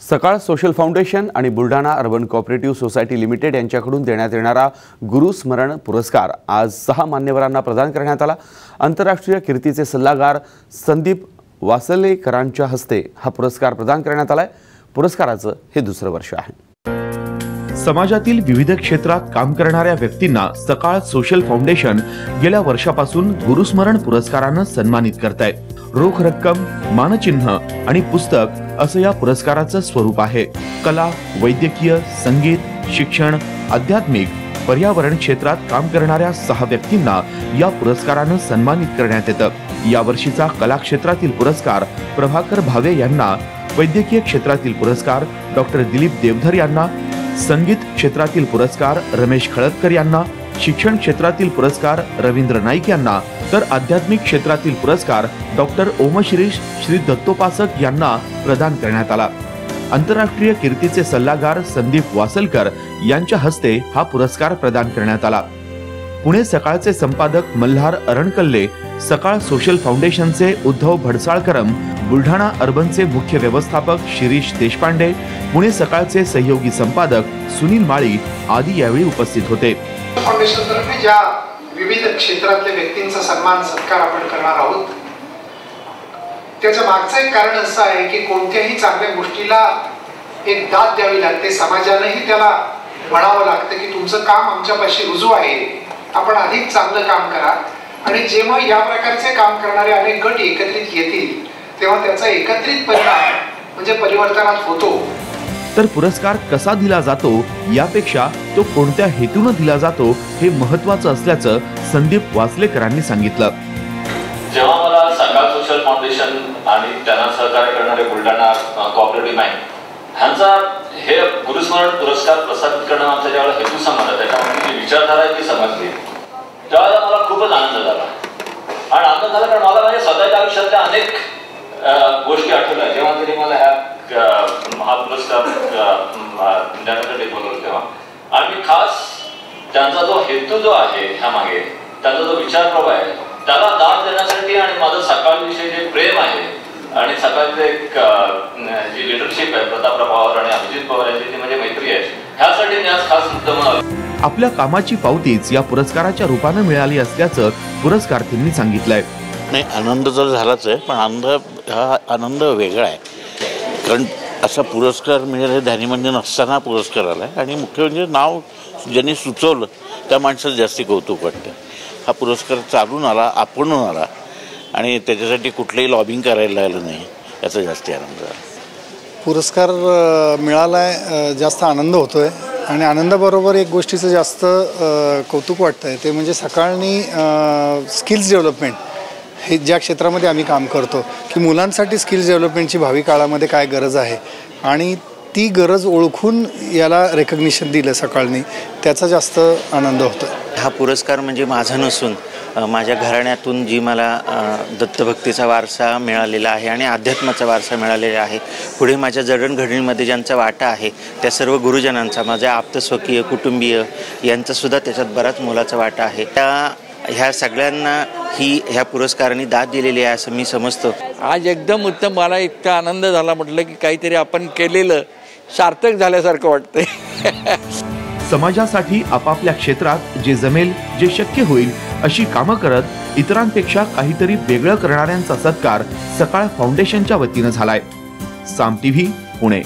सकाळ social foundation आणि Buldhana urban cooperative society limited यांच्याकडून देण्यात येणारा गुरुस्मरण पुरस्कार आज 6 मान्यवरांना प्रदान करण्यात आला। आंतरराष्ट्रीय कीर्तीचे सल्लागार संदीप वासलेकरांच्या हस्ते हा पुरस्कार प्रदान करण्यात आलाय। पुरस्काराचं हे दुसरं वर्ष आहे। समाजातील विविध क्षेत्रात काम करणाऱ्या व्यक्तींना सकाळ सोशल फाउंडेशन गेल्या वर्षापासून गुरुस्मरण पुरस्काराने सन्मानित करत आहे। रोख रक्कम, मानचिन्ह आणि पुस्तक असं या पुरस्काराचं स्वरूप आहे। कला, वैद्यकीय, संगीत, शिक्षण, आध्यात्मिक, पर्यावरण क्षेत्रात काम करणाऱ्या 6 व्यक्तींना या पुरस्काराने सन्मानित करण्यात येतं। या वर्षीचा कला क्षेत्रातील पुरस्कार प्रभाकर भावे यांना, वैद्यकीय क्षेत्रातील पुरस्कार डॉक्टर दिलीप देवधर यांना, संगीत क्षेत्रातील पुरस्कार रमेश खळदकर यांना, शिक्षण क्षेत्रातील पुरस्कार रवींद्र नाईक यांना, तर आध्यात्मिक क्षेत्रातील पुरस्कार डॉक्टर ओमश्रीश श्री दत्तोपासक यांना प्रदान करण्यात आला। आंतरराष्ट्रीय कीर्तीचे सल्लागार संदीप वासलकर यांच्या हस्ते हा पुरस्कार प्रदान करण्यात आला। पुणे सकाळचे संपादक मल्हार अरणकल्ले, सकाळ सोशल फाउंडेशनचे उद्धव भडसाळकरम, बुलढाणा अर्बनचे मुख्य व्यवस्थापक शिरीष देशपांडे, पुणे सकाळचे सहयोगी संपादक सुनील माळी आदी यावेळी उपस्थित होते। फाउंडेशनतर्फे ज्या विविध क्षेत्रातल्या व्यक्तींचा सन्मान सत्कार आपण करणार आहोत, त्याच्या मागचं एक कारण असं आहे की कोणत्याही चांगल्या गोष्टीला एक दाद द्यावी लागते। समाजानेही त्याला म्हणावं लागतं की तुमचं काम आमच्यापाशी रुजू आहे, आपण अधिक चांगलं काम करा। आणि जेव्हा या प्रकारचे काम करणारे अनेक गट एकत्रित येतील तेव्हा त्याचा एकत्रित परिणाम म्हणजे परिवर्तनात होतो। तर पुरस्कार कसा दिला जातो यापेक्षा तो कोणत्या हेतूने दिला जातो हे महत्त्वाचं असल्याचं संदीप वासलेकरांनी सांगितलं। जेव्हा मला सकाळ सोशल फाउंडेशन आणि त्यांना सहकार्य करणारे बुलढाणा कोऑपरेटिव्ह बँक ह्यांचा हे गुरुस्मरण पुरस्कार प्रसारित करणं आमचा ज्यावेळेला हेतू समजला, त्याच्यामध्ये जी विचारधारा आहे ती समजली, त्यावेळेला मला खूपच आनंद झाला। आणि आनंद झाला कारण मला माझ्या स्वतःच्या आयुष्यातल्या अनेक गोष्टी आठवल्या जेव्हा तरी मला हा पुरस्कार देण्यासाठी बोलवलं तेव्हा। आणि मी खास त्यांचा जो हेतू जो आहे ह्या मागे, त्यांचा जो विचारप्रवाह आहे त्याला दाद देण्यासाठी आणि माझं सकाळविषयी जे प्रेम आहे आणि सकाळचे एक जी लिडरशिप आहे प्रतापराव पवार आणि अभिजित पवार यांची जी म्हणजे मैत्री आहे, ह्यासाठी मी आज खास मुद्दाम आलो। आपल्या कामाची पावतीच या पुरस्काराच्या रूपाने मिळाली असल्याचं पुरस्कारार्थींनी सांगितलंय। नाही, आनंद तर झालाच आहे, पण हा आनंद वेगळा आहे कारण असा पुरस्कार मिळाला ध्यानीमंद नसताना पुरस्कार आला आहे। आणि मुख्य म्हणजे नाव ज्यांनी सुचवलं त्या माणसाचं जास्ती कौतुक वाटतं। हा पुरस्कार चालून आला, आपण आला आणि त्याच्यासाठी कुठलंही लॉबिंग करायला लागलं नाही, याचा जास्ती आनंद झाला। पुरस्कार मिळाला आहे, जास्त आनंद होतोय आणि आनंदाबरोबर एक गोष्टीचं जास्त कौतुक वाटतं आहे, ते म्हणजे सकाळनी स्किल्स डेव्हलपमेंट हे ज्या क्षेत्रामध्ये आम्ही काम करतो की मुलांसाठी स्किल्स डेव्हलपमेंटची भावी काळामध्ये काय गरज आहे आणि ती गरज ओळखून याला रेकग्निशन दिलं सकाळनी, त्याचा जास्त आनंद होतो। हा पुरस्कार म्हणजे माझा नसून माझ्या घराण्यातून जी मला दत्तभक्तीचा वारसा मिळालेला आहे आणि अध्यात्माचा वारसा मिळालेला आहे, पुढे माझ्या जडणघडणीमध्ये ज्यांचा वाटा आहे त्या सर्व गुरुजनांचा, माझ्या आप्तस्वकीय कुटुंबीय यांचासुद्धा त्याच्यात बराच मोलाचा वाटा आहे। ह्या सगळ्यांना ह्या पुरस्काराने दाद दिलेली आहे असं मी समजतो। आज एकदम उत्तम, मला इतका आनंद झाला, म्हटलं की काहीतरी आपण केलेलं सार्थक झाल्यासारखं वाटतंय। समाजासाठी आपापल्या क्षेत्रात जे जमेल, जे शक्य होईल अशी कामं करत इतरांपेक्षा काहीतरी वेगळं करणाऱ्यांचा सत्कार सकाळ फाउंडेशनच्या वतीने झालाय। साम टीव्ही पुणे।